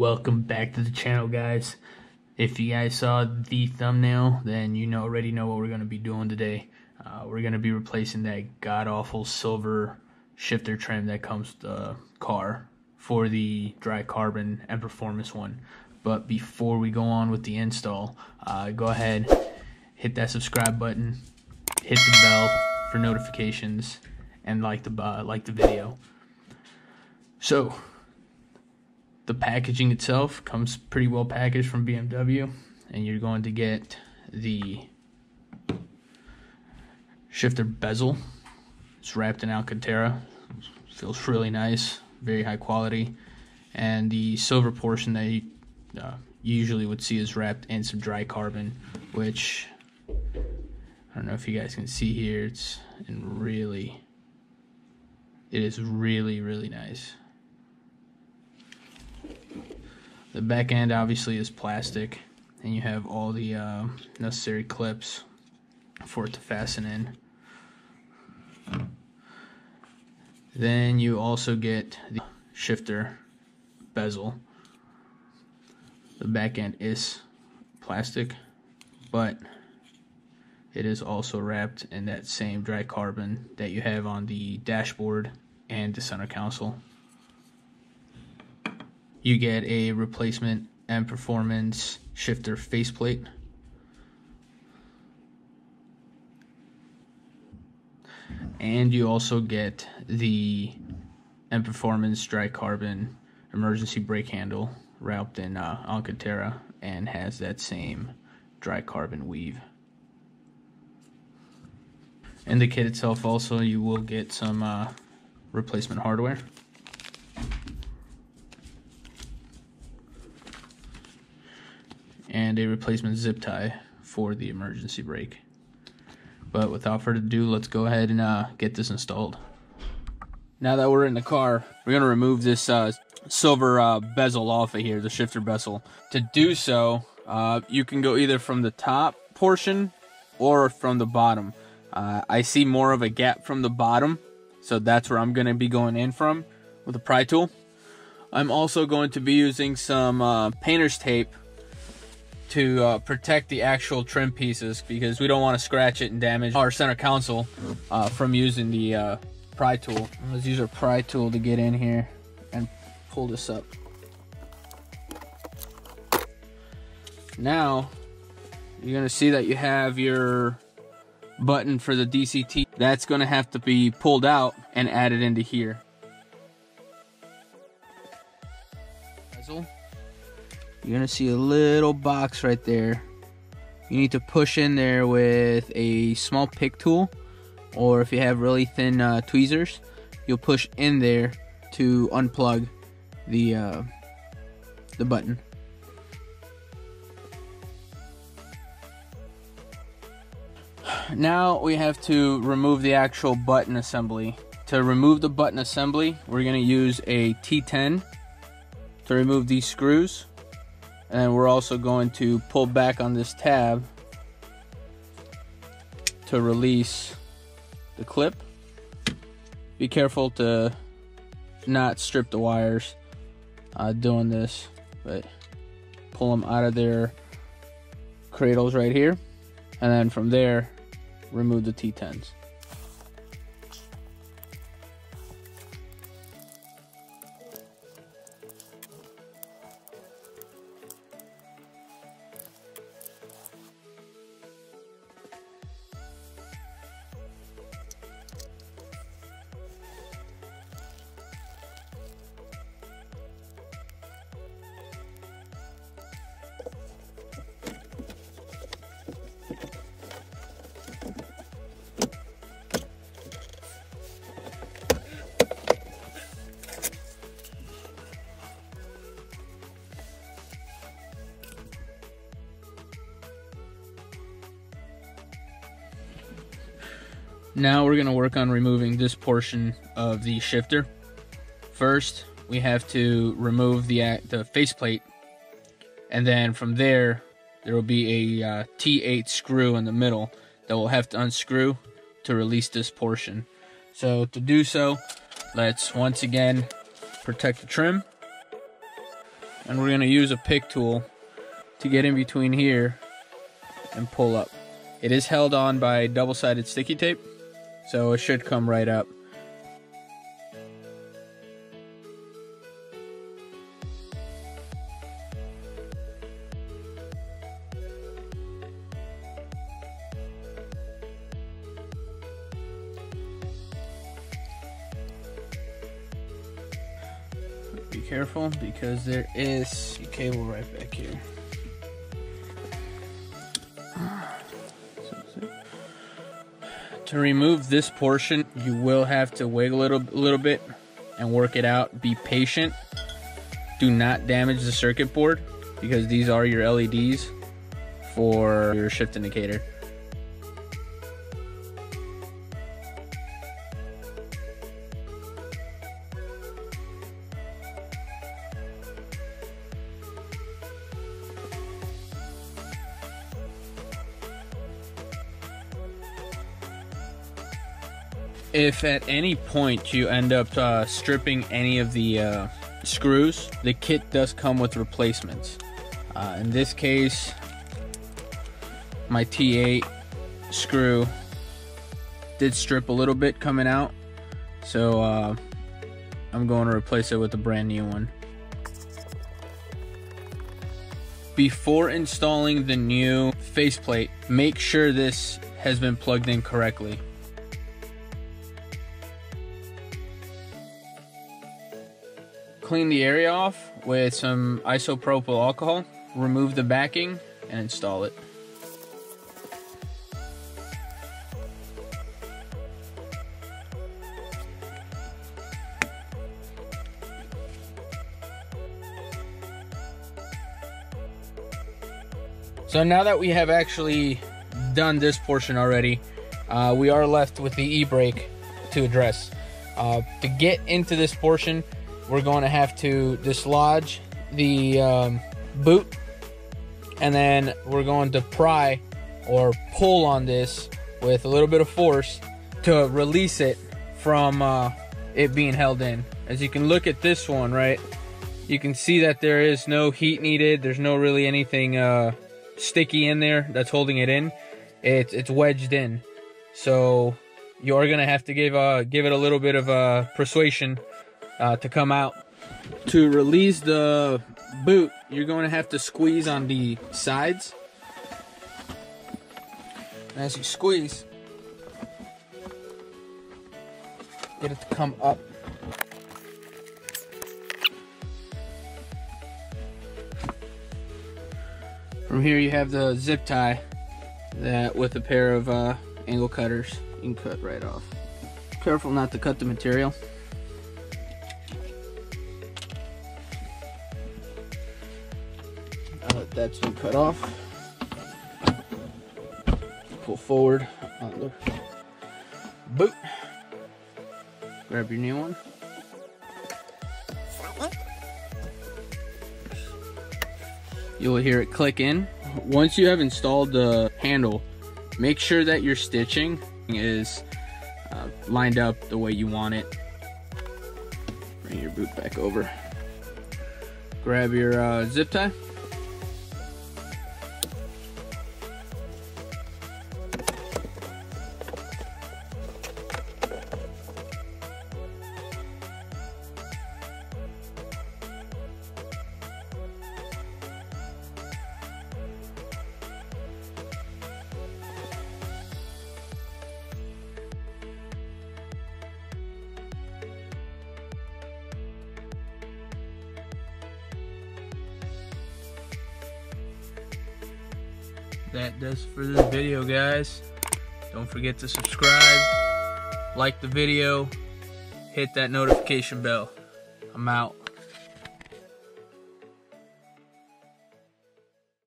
Welcome back to the channel, guys. If you guys saw the thumbnail, then you already know what we're going to be doing today. We're going to be replacing that god-awful silver shifter trim that comes with the car for the dry carbon M Performance one. But before we go on with the install, go ahead, hit that subscribe button, hit the bell for notifications, and like the video. So the packaging itself comes pretty well packaged from BMW, and you're going to get the shifter bezel. It's wrapped in Alcantara. Feels really nice, very high quality. And the silver portion that you usually would see is wrapped in some dry carbon, which I don't know if you guys can see here. It is really nice. The back end obviously is plastic, and you have all the necessary clips for it to fasten in. Then you also get the shifter bezel. The back end is plastic, but it is also wrapped in that same dry carbon that you have on the dashboard and the center console. You get a replacement M Performance shifter faceplate. And you also get the M Performance dry carbon emergency brake handle wrapped in Alcantara and has that same dry carbon weave. In the kit itself also you will get some replacement hardware. And a replacement zip tie for the emergency brake. But without further ado, let's go ahead and get this installed. Now that we're in the car, we're going to remove this silver bezel off of here, the shifter bezel. To do so, you can go either from the top portion or from the bottom. I see more of a gap from the bottom, so that's where I'm going to be going in from with a pry tool. I'm also going to be using some painter's tape to protect the actual trim pieces, because we don't want to scratch it and damage our center console from using the pry tool. Let's use our pry tool to get in here and pull this up. Now you're going to see that you have your button for the DCT. That's going to have to be pulled out and added into here. You're going to see a little box right there. You need to push in there with a small pick tool, or if you have really thin tweezers, you'll push in there to unplug the button. Now we have to remove the actual button assembly. To remove the button assembly, we're going to use a T10 to remove these screws. And we're also going to pull back on this tab to release the clip. Be careful to not strip the wires doing this, but pull them out of their cradles right here. And then from there, remove the T10s. Now we're going to work on removing this portion of the shifter. First, we have to remove the faceplate, and then from there will be a T8 screw in the middle that we'll have to unscrew to release this portion. So to do so, let's once again protect the trim, and we're going to use a pick tool to get in between here and pull up. It is held on by double-sided sticky tape, so it should come right up. Be careful because there is a cable right back here. To remove this portion, you will have to wiggle it a little bit and work it out. Be patient. Do not damage the circuit board because these are your LEDs for your shift indicator. If at any point you end up stripping any of the screws, the kit does come with replacements. In this case, my T8 screw did strip a little bit coming out, so I'm going to replace it with a brand new one. Before installing the new faceplate, make sure this has been plugged in correctly. Clean the area off with some isopropyl alcohol, remove the backing, and install it. So now that we have actually done this portion already, we are left with the e-brake to address. To get into this portion, we're going to have to dislodge the boot, and then we're going to pry or pull on this with a little bit of force to release it from it being held in. As you can look at this one, right, you can see that there is no heat needed. There's no really anything sticky in there that's holding it in. It's wedged in, so you're gonna have to give it a little bit of persuasion to come out. To release the boot, you're going to have to squeeze on the sides. And as you squeeze, get it to come up. From here you have the zip tie that with a pair of angle cutters you can cut right off. Careful not to cut the material. That's been cut off. Pull forward on the boot. Grab your new one. You will hear it click in. Once you have installed the handle, make sure that your stitching is lined up the way you want it. Bring your boot back over. Grab your zip tie. That does for this video, guys. Don't forget to subscribe, like the video, hit that notification bell. I'm out.